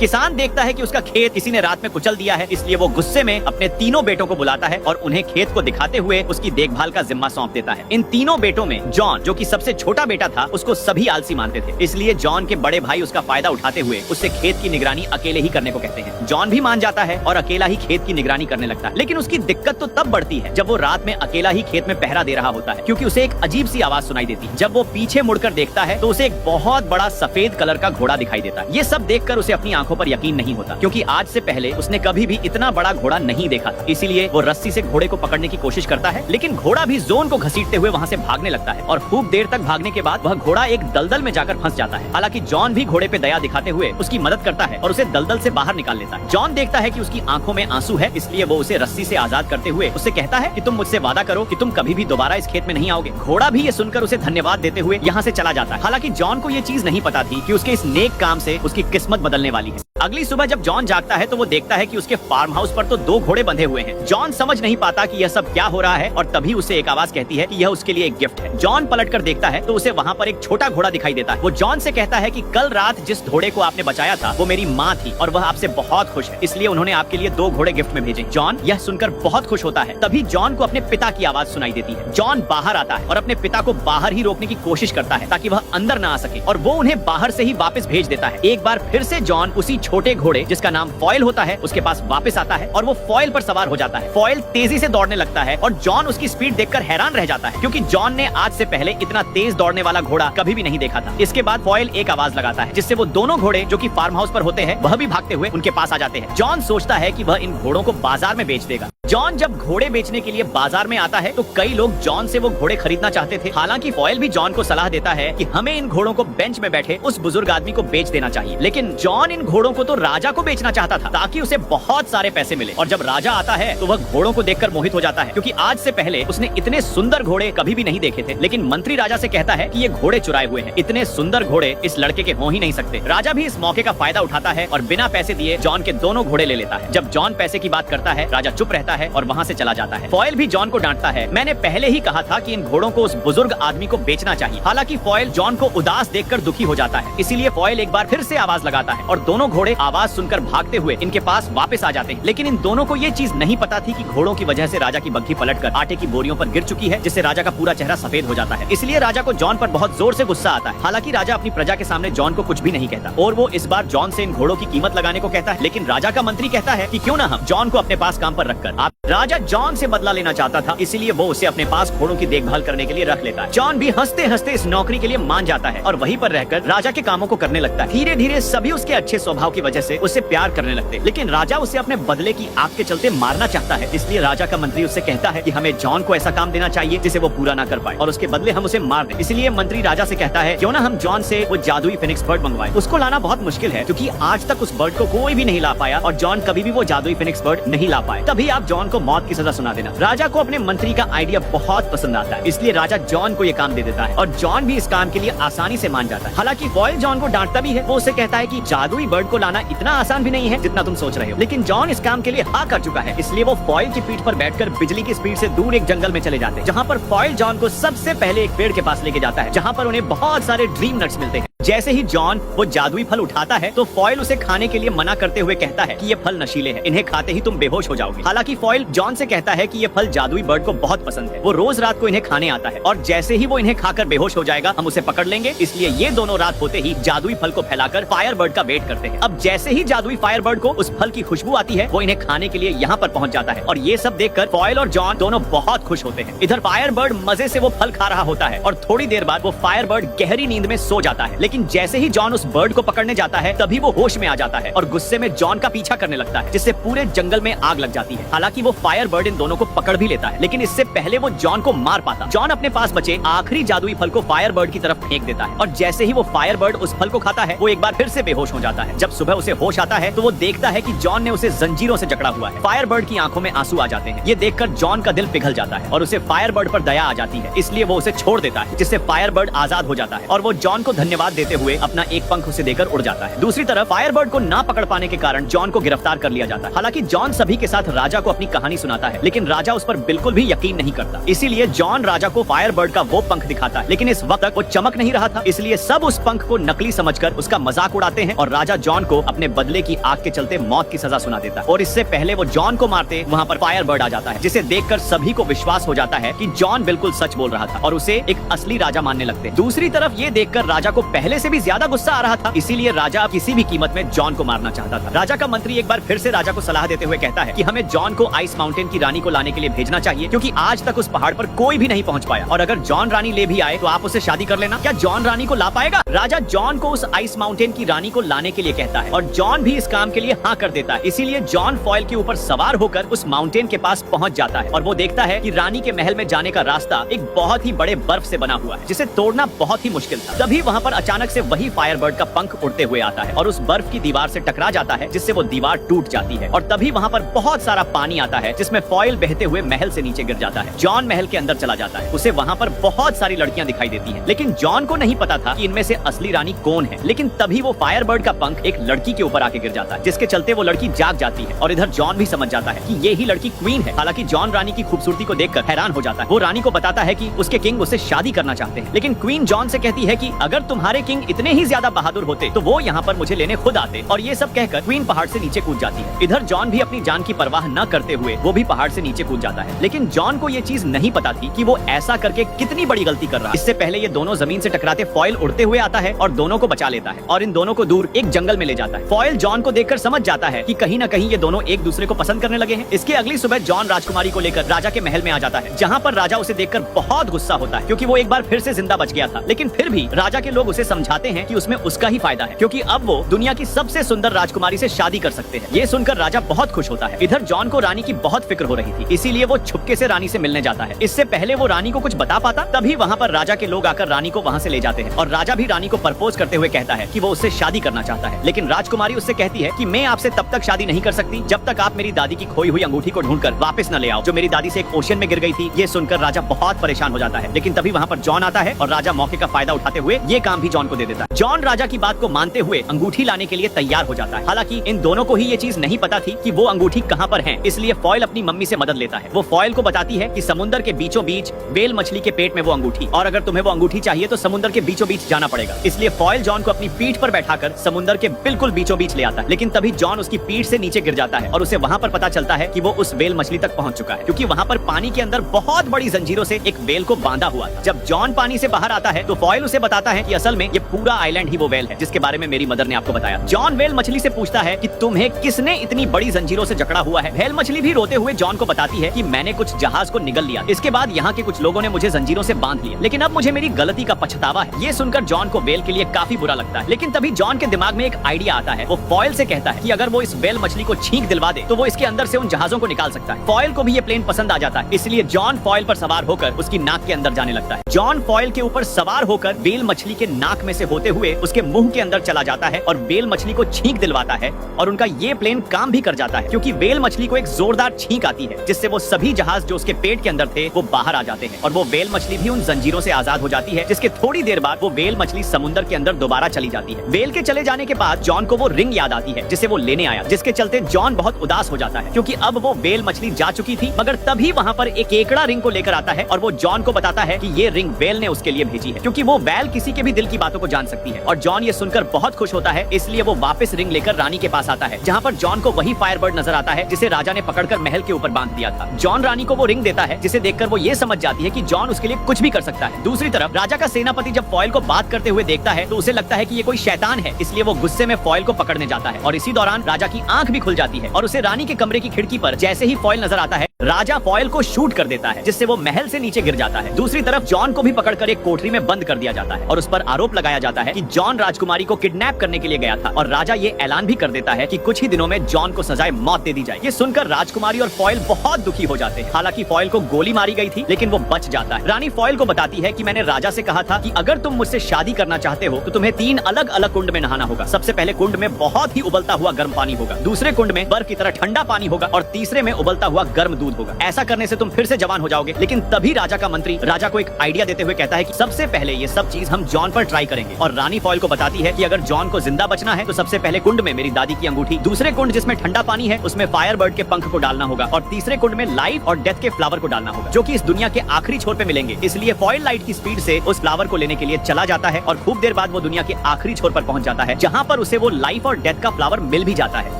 किसान देखता है कि उसका खेत किसी ने रात में कुचल दिया है, इसलिए वो गुस्से में अपने तीनों बेटों को बुलाता है और उन्हें खेत को दिखाते हुए उसकी देखभाल का जिम्मा सौंप देता है। इन तीनों बेटों में जॉन, जो कि सबसे छोटा बेटा था, उसको सभी आलसी मानते थे, इसलिए जॉन के बड़े भाई उसका फायदा उठाते हुए उससे खेत की निगरानी अकेले ही करने को कहते हैं। जॉन भी मान जाता है और अकेला ही खेत की निगरानी करने लगता है। लेकिन उसकी दिक्कत तो तब बढ़ती है जब वो रात में अकेला ही खेत में पहरा दे रहा होता है, क्योंकि उसे एक अजीब सी आवाज सुनाई देती है। जब वो पीछे मुड़कर देखता है तो उसे एक बहुत बड़ा सफेद कलर का घोड़ा दिखाई देता है। ये सब देखकर उसे अपनी आंखों पर यकीन नहीं होता, क्योंकि आज से पहले उसने कभी भी इतना बड़ा घोड़ा नहीं देखा था। इसीलिए वो रस्सी से घोड़े को पकड़ने की कोशिश करता है, लेकिन घोड़ा भी जोन को घसीटते हुए वहाँ से भागने लगता है और खूब देर तक भागने के बाद वह घोड़ा एक दलदल में जाकर फंस जाता है। हालांकि जॉन भी घोड़े पे दया दिखाते हुए उसकी मदद करता है और उसे दलदल से बाहर निकाल लेता है। जॉन देखता है कि उसकी आंखों में आंसू है, इसलिए वो उसे रस्सी से आजाद करते हुए उससे कहता है कि तुम मुझसे वादा करो कि तुम कभी भी दोबारा इस खेत में नहीं आओगे। घोड़ा भी ये सुनकर उसे धन्यवाद देते हुए यहाँ से चला जाता है। हालांकि जॉन को ये चीज नहीं पता थी कि उसके इस नेक काम से उसकी किस्मत बदलने वाली है। अगली सुबह जब जॉन जागता है तो वो देखता है कि उसके फार्म हाउस पर तो 2 घोड़े बंधे हुए हैं। जॉन समझ नहीं पाता कि यह सब क्या हो रहा है और तभी उसे एक आवाज कहती है कि यह उसके लिए एक गिफ्ट है। जॉन पलटकर देखता है तो उसे वहाँ पर एक छोटा घोड़ा दिखाई देता है। वो जॉन से कहता है कि कल रात जिस घोड़े को आपने बचाया था वो मेरी माँ थी और वह आपसे बहुत खुश है, इसलिए उन्होंने आपके लिए 2 घोड़े गिफ्ट में भेजे। जॉन यह सुनकर बहुत खुश होता है। तभी जॉन को अपने पिता की आवाज सुनाई देती है। जॉन बाहर आता है और अपने पिता को बाहर ही रोकने की कोशिश करता है ताकि वह अंदर ना आ सके, और वो उन्हें बाहर से ही वापस भेज देता है। एक बार फिर से जॉन उसी छोटे घोड़े जिसका नाम फॉयल होता है उसके पास वापस आता है और वो फॉयल पर सवार हो जाता है। फॉयल तेजी से दौड़ने लगता है और जॉन उसकी स्पीड देखकर हैरान रह जाता है, क्योंकि जॉन ने आज से पहले इतना तेज दौड़ने वाला घोड़ा कभी भी नहीं देखा था। इसके बाद फॉयल एक आवाज लगाता है जिससे वो दोनों घोड़े जो कि फार्म हाउस पर होते हैं वह भी भागते हुए उनके पास आ जाते हैं। जॉन सोचता है कि वह इन घोड़ों को बाजार में बेच देगा। जॉन जब घोड़े बेचने के लिए बाजार में आता है तो कई लोग जॉन से वो घोड़े खरीदना चाहते थे। हालांकि फॉयल भी जॉन को सलाह देता है कि हमें इन घोड़ों को बेंच में बैठे उस बुजुर्ग आदमी को बेच देना चाहिए। लेकिन जॉन इन घोड़ों को तो राजा को बेचना चाहता था ताकि उसे बहुत सारे पैसे मिले। और जब राजा आता है तो वह घोड़ों को देखकर मोहित हो जाता है, क्योंकि आज से पहले उसने इतने सुंदर घोड़े कभी भी नहीं देखे थे। लेकिन मंत्री राजा से कहता है कि ये घोड़े चुराए हुए हैं, इतने सुंदर घोड़े इस लड़के के हो ही नहीं सकते। राजा भी इस मौके का फायदा उठाता है और बिना पैसे दिए जॉन के दोनों घोड़े ले लेता है। जब जॉन पैसे की बात करता है राजा चुप रहता है और वहाँ से चला जाता है। फॉयल भी जॉन को डांटता है, मैंने पहले ही कहा था कि इन घोड़ों को उस बुजुर्ग आदमी को बेचना चाहिए। हालांकि फॉयल जॉन को उदास देखकर दुखी हो जाता है, इसीलिए फॉयल एक बार फिर से आवाज लगाता है और दोनों घोड़े आवाज सुनकर भागते हुए इनके पास वापस आ जाते हैं। लेकिन इन दोनों को ये चीज नहीं पता थी कि घोड़ों की वजह से राजा की बग्घी पलटकर आटे की बोरियों पर गिर चुकी है, जिससे राजा का पूरा चेहरा सफेद हो जाता है। इसलिए राजा को जॉन पर बहुत जोर से गुस्सा आता है। हालांकि राजा अपनी प्रजा के सामने जॉन को कुछ भी नहीं कहता और वो इस बार जॉन से इन घोड़ों की कीमत लगाने को कहता है। लेकिन राजा का मंत्री कहता है कि क्यों ना हम जॉन को अपने पास काम पर रखकर। राजा जॉन से बदला लेना चाहता था, इसीलिए वो उसे अपने पास घोड़ों की देखभाल करने के लिए रख लेता है। जॉन भी हंसते हंसते इस नौकरी के लिए मान जाता है और वहीं पर रहकर राजा के कामों को करने लगता है। धीरे धीरे सभी उसके अच्छे स्वभाव की वजह से उससे प्यार करने लगते हैं। लेकिन राजा उसे अपने बदले की आग के चलते मारना चाहता है, इसलिए राजा का मंत्री उससे कहता है कि हमें जॉन को ऐसा काम देना चाहिए जिसे वो पूरा ना कर पाए और उसके बदले हम उसे मार दें। इसलिए मंत्री राजा से कहता है क्यों ना हम जॉन से वो जादुई फिनिक्स बर्ड मंगवाएं। उसको लाना बहुत मुश्किल है क्योंकि आज तक उस बर्ड को कोई भी नहीं ला पाया और जॉन कभी भी वो जादुई फिनिक्स बर्ड नहीं ला पाए। तभी आप जॉन को मौत की सजा सुना देना। राजा को अपने मंत्री का आइडिया बहुत पसंद आता है, इसलिए राजा जॉन को ये काम दे देता है और जॉन भी इस काम के लिए आसानी से मान जाता है। हालांकि फॉयल जॉन को डांटता भी है। वो उसे कहता है कि जादुई बर्ड को लाना इतना आसान भी नहीं है जितना तुम सोच रहे हो। लेकिन जॉन इस काम के लिए हाँ कर चुका है, इसलिए वो फॉयल की पीठ पर बैठकर बिजली की स्पीड से दूर एक जंगल में चले जाते हैं, जहाँ पर फॉयल जॉन को सबसे पहले एक पेड़ के पास लेके जाता है, जहाँ पर उन्हें बहुत सारे ड्रीम नट्स मिलते हैं। जैसे ही जॉन वो जादुई फल उठाता है तो फॉयल उसे खाने के लिए मना करते हुए कहता है कि ये फल नशीले हैं, इन्हें खाते ही तुम बेहोश हो जाओगे। हालांकि फॉयल जॉन से कहता है कि ये फल जादुई बर्ड को बहुत पसंद है, वो रोज रात को इन्हें खाने आता है और जैसे ही वो इन्हें खाकर बेहोश हो जाएगा हम उसे पकड़ लेंगे। इसलिए ये दोनों रात होते ही जादुई फल को फैलाकर फायर बर्ड का वेट करते हैं। अब जैसे ही जादुई फायर बर्ड को उस फल की खुशबू आती है वो इन्हें खाने के लिए यहाँ पर पहुँच जाता है और ये सब देखकर फॉयल और जॉन दोनों बहुत खुश होते हैं। इधर फायर बर्ड मजे से वो फल खा रहा होता है और थोड़ी देर बाद वो फायर बर्ड गहरी नींद में सो जाता है। लेकिन जैसे ही जॉन उस बर्ड को पकड़ने जाता है तभी वो होश में आ जाता है और गुस्से में जॉन का पीछा करने लगता है, जिससे पूरे जंगल में आग लग जाती है। हालांकि वो फायर बर्ड इन दोनों को पकड़ भी लेता है, लेकिन इससे पहले वो जॉन को मार पाता। जॉन अपने पास बचे आखिरी जादुई फल को फायर बर्ड की तरफ फेंक देता है और जैसे ही वो फायर बर्ड उस फल को खाता है वो एक बार फिर से बेहोश हो जाता है। जब सुबह उसे होश आता है तो वो देखता है कि जॉन ने उसे जंजीरों से जकड़ा हुआ है। फायर बर्ड की आंखों में आंसू आ जाते हैं। ये देखकर जॉन का दिल पिघल जाता है और उसे फायर बर्ड पर दया आ जाती है, इसलिए वो उसे छोड़ देता है, जिससे फायर बर्ड आजाद हो जाता है और वो जॉन को धन्यवाद देते हुए अपना एक पंख उसे देकर उड़ जाता है। दूसरी तरफ फायरबर्ड को ना पकड़ पाने के कारण जॉन को गिरफ्तार कर लिया जाता है। हालांकि जॉन सभी के साथ राजा को अपनी कहानी सुनाता है, लेकिन राजा उस पर बिल्कुल भी यकीन नहीं करता। इसीलिए जॉन राजा को फायरबर्ड का वो पंख दिखाता है, लेकिन इस वक्त तक वो चमक नहीं रहा था, इसलिए सब उस पंख को नकली समझकर उसका मजाक उड़ाते हैं और राजा जॉन को अपने बदले की आग के चलते मौत की सजा सुना देता है। और इससे पहले वो जॉन को मारते वहाँ पर फायरबर्ड आ जाता है, जिसे देखकर सभी को विश्वास हो जाता है कि जॉन बिल्कुल सच बोल रहा था और उसे एक असली राजा मानने लगते हैं। दूसरी तरफ ये देखकर राजा को पहले से भी ज्यादा गुस्सा आ रहा था, इसीलिए राजा किसी भी कीमत में जॉन को मारना चाहता था। राजा का मंत्री एक बार फिर से राजा को सलाह देते हुए कहता है कि हमें जॉन को आइस माउंटेन की रानी को लाने के लिए भेजना चाहिए, क्योंकि आज तक उस पहाड़ पर कोई भी नहीं पहुंच पाया, और अगर जॉन रानी ले भी आए तो आप उससे शादी कर लेना। क्या जॉन रानी को ला पाएगा? राजा जॉन को उस आइस माउंटेन की रानी को लाने के लिए कहता है और जॉन भी इस काम के लिए हाँ कर देता है। इसीलिए जॉन फॉयल के ऊपर सवार होकर उस माउंटेन के पास पहुंच जाता है और वो देखता है कि रानी के महल में जाने का रास्ता एक बहुत ही बड़े बर्फ से बना हुआ है, जिसे तोड़ना बहुत ही मुश्किल था। तभी वहाँ पर अचानक से वही फायरबर्ड का पंख उड़ते हुए आता है और उस बर्फ की दीवार से टकरा जाता है, जिससे वो दीवार टूट जाती है। और तभी वहाँ पर बहुत सारा पानी आता है, जिसमें फॉयल बहते हुए महल से नीचे गिर जाता है। जॉन महल के अंदर चला जाता है। उसे वहाँ पर बहुत सारी लड़कियां दिखाई देती हैं, लेकिन जॉन को नहीं पता था कि इनमें से असली रानी कौन है। लेकिन तभी वो फायरबर्ड का पंख एक लड़की के ऊपर आके गिर जाता है, जिसके चलते वो लड़की जाग जाती है और इधर जॉन भी समझ जाता है कि ये ही लड़की क्वीन है। हालांकि जॉन रानी की खूबसूरती को देखकर हैरान हो जाता है। वो रानी को बताता है कि उसके किंग उससे शादी करना चाहते हैं, लेकिन क्वीन जॉन से कहती है कि अगर तुम्हारे किंग इतने ही ज्यादा बहादुर होते तो वो यहाँ पर मुझे लेने खुद आते। और ये सब कहकर क्वीन पहाड़ से नीचे कूद जाती है। इधर जॉन भी अपनी जान की परवाह न करते हुए वो भी पहाड़ से नीचे कूद जाता है, लेकिन जॉन को ये चीज नहीं पता थी कि वो ऐसा करके कितनी बड़ी गलती कर रहा है। इससे पहले ये दोनों जमीन से टकराते फॉयल उड़ते हुए आता है और दोनों को बचा लेता है और इन दोनों को दूर एक जंगल में ले जाता है। फॉयल जॉन को देखकर समझ जाता है कि कहीं न कहीं ये दोनों एक दूसरे को पसंद करने लगे हैं। इसके अगली सुबह जॉन राजकुमारी को लेकर राजा के महल में आ जाता है, जहाँ पर राजा उसे देखकर बहुत गुस्सा होता है, क्योंकि वो एक बार फिर से जिंदा बच गया था। लेकिन फिर भी राजा के लोग उसे समझाते हैं कि उसमें उसका ही फायदा है, क्योंकि अब वो दुनिया की सबसे सुंदर राजकुमारी से शादी कर सकते हैं। ये सुनकर राजा बहुत खुश होता है। इधर जॉन को रानी की बहुत फिक्र हो रही थी, इसीलिए वो छुपके से रानी से मिलने जाता है। इससे पहले वो रानी को कुछ बता पाता, तभी वहाँ पर राजा के लोग आकर रानी को वहाँ से ले जाते हैं और राजा भी रानी को प्रपोज करते हुए कहता है कि वो उससे शादी करना चाहता है। लेकिन राजकुमारी उससे कहती है कि मैं आपसे तब तक शादी नहीं कर सकती जब तक आप मेरी दादी की खोई हुई अंगूठी को ढूंढकर वापस न ले आओ, जो मेरी दादी से एक ओशन में गिर गई थी। ये सुनकर राजा बहुत परेशान हो जाता है, लेकिन तभी वहाँ पर जॉन आता है और राजा मौके का फायदा उठाते हुए ये काम भी जॉन को दे देता है। जॉन राजा की बात को मानते हुए अंगूठी लाने के लिए तैयार हो जाता है। हालांकि इन दोनों को ही ये चीज नहीं पता थी कि वो अंगूठी कहाँ पर है, इसलिए फॉयल अपनी मम्मी से मदद लेता है। वो फॉयल को बताती है कि समुद्र के बीचों बीच वेल मछली के पेट में वो अंगूठी, और अगर तुम्हें वो अंगूठी चाहिए तो समुद्र के बीचों बीच जाना पड़ेगा। इसलिए फॉयल जॉन को अपनी पीठ पर बैठाकर समुद्र के बिल्कुल बीचों बीच ले आता है। लेकिन तभी जॉन उसकी पीठ से नीचे गिर जाता है और उसे वहाँ पर पता चलता है कि वो उस वेल मछली तक पहुँच चुका है, क्योंकि वहाँ पर पानी के अंदर बहुत बड़ी जंजीरों से एक वेल को बांधा हुआ था। जब जॉन पानी से बाहर आता है तो फॉयल उसे बताता है कि असल में ये पूरा आइलैंड ही वो वेल है, जिसके बारे में मेरी मदर ने आपको बताया। जॉन वेल मछली से पूछता है कि तुम्हें किसने इतनी बड़ी जंजीरों से जकड़ा हुआ है। वेल मछली भी रोते हुए जॉन को बताती है कि मैंने कुछ जहाज को निगल लिया, इसके बाद यहाँ के कुछ लोगों ने मुझे जंजीरों से बांध लिया, लेकिन अब मुझे मेरी गलती का पछतावा है। ये सुनकर जॉन को वेल के लिए काफी बुरा लगता है, लेकिन तभी जॉन के दिमाग में एक आइडिया आता है। वो फॉयल से कहता है कि अगर वो इस वेल मछली को छींक दिलवा दे तो वो इसके अंदर से उन जहाजों को निकाल सकता है। फॉयल को भी ये प्लेन पसंद आ जाता है, इसलिए जॉन फॉयल पर सवार होकर उसकी नाक के अंदर जाने लगता है। जॉन फॉयल के ऊपर सवार होकर वेल मछली के नाक में से होते हुए उसके मुंह के अंदर चला जाता है और वेल मछली को छींक दिलवाता है, और उनका ये प्लेन काम भी कर जाता है, क्योंकि वेल मछली को एक जोरदार छींक आती है, जिससे वो सभी जहाज जो उसके पेट के अंदर थे वो बाहर आ जाते हैं और वो वेल मछली भी उन जंजीरों से आजाद हो जाती है। जिसके थोड़ी देर बाद वो वेल मछली समुद्र के अंदर दोबारा चली जाती है। वेल के चले जाने के बाद जॉन को वो रिंग याद आती है जिसे वो लेने आया, जिसके चलते जॉन बहुत उदास हो जाता है, क्योंकि अब वो वेल मछली जा चुकी थी। मगर तभी वहाँ पर एक केकड़ा रिंग को लेकर आता है और वो जॉन को बताता है कि ये रिंग वेल ने उसके लिए भेजी है, क्योंकि वो वेल किसी के भी दिल की बातों को जान सकती है। और जॉन ये सुनकर बहुत खुश होता है, इसलिए वो वापस रिंग लेकर रानी के पास आता है, जहाँ पर जॉन को वही फायरबर्ड नजर आता है जिसे राजा ने पकड़कर महल के ऊपर बांध दिया था। जॉन रानी को वो रिंग देता है, जिसे देखकर वो ये समझ जाती है कि जॉन उसके लिए कुछ भी कर सकता है। दूसरी तरफ राजा का सेनापति जब फॉयल को बात करते हुए देखता है तो उसे लगता है कि ये कोई शैतान है, इसलिए वो गुस्से में फॉयल को पकड़ने जाता है और इसी दौरान राजा की आंख भी खुल जाती है और उसे रानी के कमरे की खिड़की पर जैसे ही फॉयल नजर आता है राजा फॉयल को शूट कर देता है, जिससे वो महल से नीचे गिर जाता है। दूसरी तरफ जॉन को भी पकड़कर एक कोठरी में बंद कर दिया जाता है और उस पर आरोप लगाया जाता है कि जॉन राजकुमारी को किडनैप करने के लिए गया था, और राजा ये ऐलान भी कर देता है कि कुछ ही दिनों में जॉन को सजाए मौत दे दी जाए। ये सुनकर राजकुमारी और फॉयल बहुत दुखी हो जाते हैं। हालांकि फॉयल को गोली मारी गई थी, लेकिन वो बच जाता है। रानी फॉयल को बताती है कि मैंने राजा से कहा था कि अगर तुम मुझसे शादी करना चाहते हो तो तुम्हें 3 अलग अलग कुंड में नहाना होगा। सबसे पहले कुंड में बहुत ही उबलता हुआ गर्म पानी होगा, दूसरे कुंड में बर्फ की तरह ठंडा पानी होगा और तीसरे में उबलता हुआ गर्म दूध दूध होगा। ऐसा करने से तुम फिर से जवान हो जाओगे। लेकिन तभी राजा का मंत्री राजा को एक आइडिया देते हुए कहता है कि सबसे पहले ये सब चीज हम जॉन पर ट्राई करेंगे। और रानी फॉयल को बताती है कि अगर जॉन को जिंदा बचना है तो सबसे पहले कुंड में मेरी दादी की अंगूठी, दूसरे कुंड जिसमें ठंडा पानी है उसमें फायर बर्ड के पंख को डालना होगा, और तीसरे कुंड में लाइफ और डेथ के फ्लावर को डालना होगा, जो कि इस दुनिया के आखिरी छोर पे मिलेंगे। इसलिए फॉयल लाइट की स्पीड से उस फ्लावर को लेने के लिए चला जाता है और खूब देर बाद वो दुनिया के आखिरी छोर पर पहुंच जाता है, जहाँ पर उसे वो लाइफ और डेथ का फ्लावर मिल भी जाता है।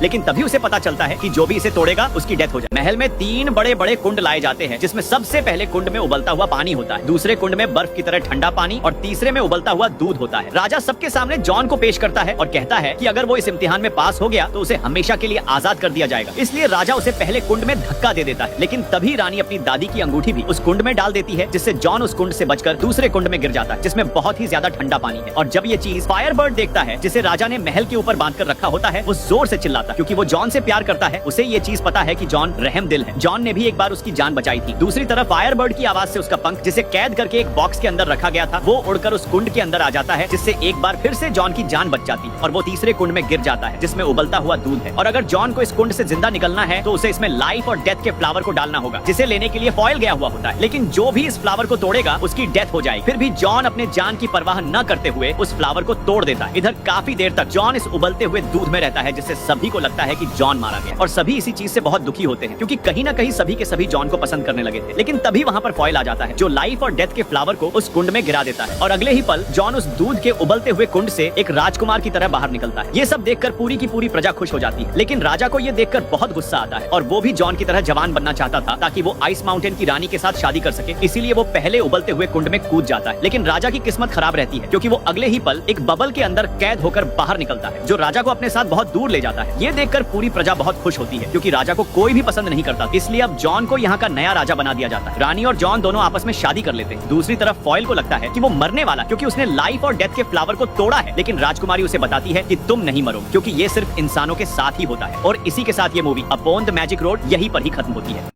लेकिन तभी उसे पता चलता है कि जो भी इसे तोड़ेगा उसकी डेथ हो जाए। महल में 3 बड़े बड़े कुंड लाए जाते हैं, जिसमें सबसे पहले कुंड में उबलता हुआ पानी होता है, दूसरे कुंड में बर्फ की तरह ठंडा पानी और तीसरे में उबलता हुआ दूध होता है। राजा सबके सामने जॉन को पेश करता है और कहता है कि अगर वो इस इम्तिहान में पास हो गया तो उसे हमेशा के लिए आजाद कर दिया जाएगा। इसलिए राजा उसे पहले कुंड में धक्का दे देता है। लेकिन तभी रानी अपनी दादी की अंगूठी भी उस कुंड में डाल देती है, जिससे जॉन उस कुंड से बचकर दूसरे कुंड में गिर जाता है, जिसमें बहुत ही ज्यादा ठंडा पानी है। और जब ये चीज फायर बर्ड देखता है, जिसे राजा ने महल के ऊपर बांध कर रखा होता है, वो जोर से चिल्लाता है, क्योंकि वो जॉन से प्यार करता है। उसे ये चीज पता है कि जॉन रहम दिल है। जॉन ने भी एक बार उसकी जान बचाई थी। दूसरी तरफ फायर बर्ड की आवाज से उसका पंख, जिसे कैद करके एक बॉक्स के अंदर रखा गया था, वो उड़कर उस कुंड के अंदर आ जाता है, जिससे एक बार फिर से जॉन की जान बच जाती है और वो तीसरे कुंड में गिर जाता है, जिसमें उबलता हुआ दूध है। और अगर जॉन को इस कुंड से जिंदा निकलना है तो उसे इसमें लाइफ और डेथ के फ्लावर को डालना होगा, जिसे लेने के लिए फॉयल गया हुआ होता है। लेकिन जो भी इस फ्लावर को तोड़ेगा उसकी डेथ हो जाएगी। फिर भी जॉन अपने जान की परवाह न करते हुए उस फ्लावर को तोड़ देता है। इधर काफी देर तक जॉन इस उबलते हुए दूध में रहता है, जिससे सभी को लगता है कि जॉन मारा गया, और सभी इसी चीज से बहुत दुखी होते हैं, क्योंकि कहीं ना कहीं सभी के सभी जॉन को पसंद करने लगे थे। लेकिन तभी वहाँ पर फॉयल आ जाता है, जो लाइफ और डेथ के फ्लावर को उस कुंड में गिरा देता है, और अगले ही पल जॉन उस दूध के उबलते हुए कुंड से एक राजकुमार की तरह बाहर निकलता है। ये सब देखकर पूरी की पूरी प्रजा खुश हो जाती है। लेकिन राजा को ये देखकर बहुत गुस्सा आता है, और वो भी जॉन की तरह जवान बनना चाहता था, ताकि वो आइस माउंटेन की रानी के साथ शादी कर सके। इसीलिए वो पहले उबलते हुए कुंड में कूद जाता है। लेकिन राजा की किस्मत खराब रहती है, क्योंकि वो अगले ही पल एक बबल के अंदर कैद होकर बाहर निकलता है, जो राजा को अपने साथ बहुत दूर ले जाता है। ये देखकर पूरी प्रजा बहुत खुश होती है, क्योंकि राजा को कोई भी पसंद नहीं करता। इसलिए अब जॉन को यहाँ का नया राजा बना दिया जाता है। रानी और जॉन दोनों आपस में शादी कर लेते हैं। दूसरी तरफ फॉयल को लगता है कि वो मरने वाला, क्योंकि उसने लाइफ और डेथ के फ्लावर को तोड़ा है। लेकिन राजकुमारी उसे बताती है कि तुम नहीं मरोगे, क्योंकि ये सिर्फ इंसानों के साथ ही होता है। और इसी के साथ ये movie upon the magic road यहीं पर ही खत्म होती है।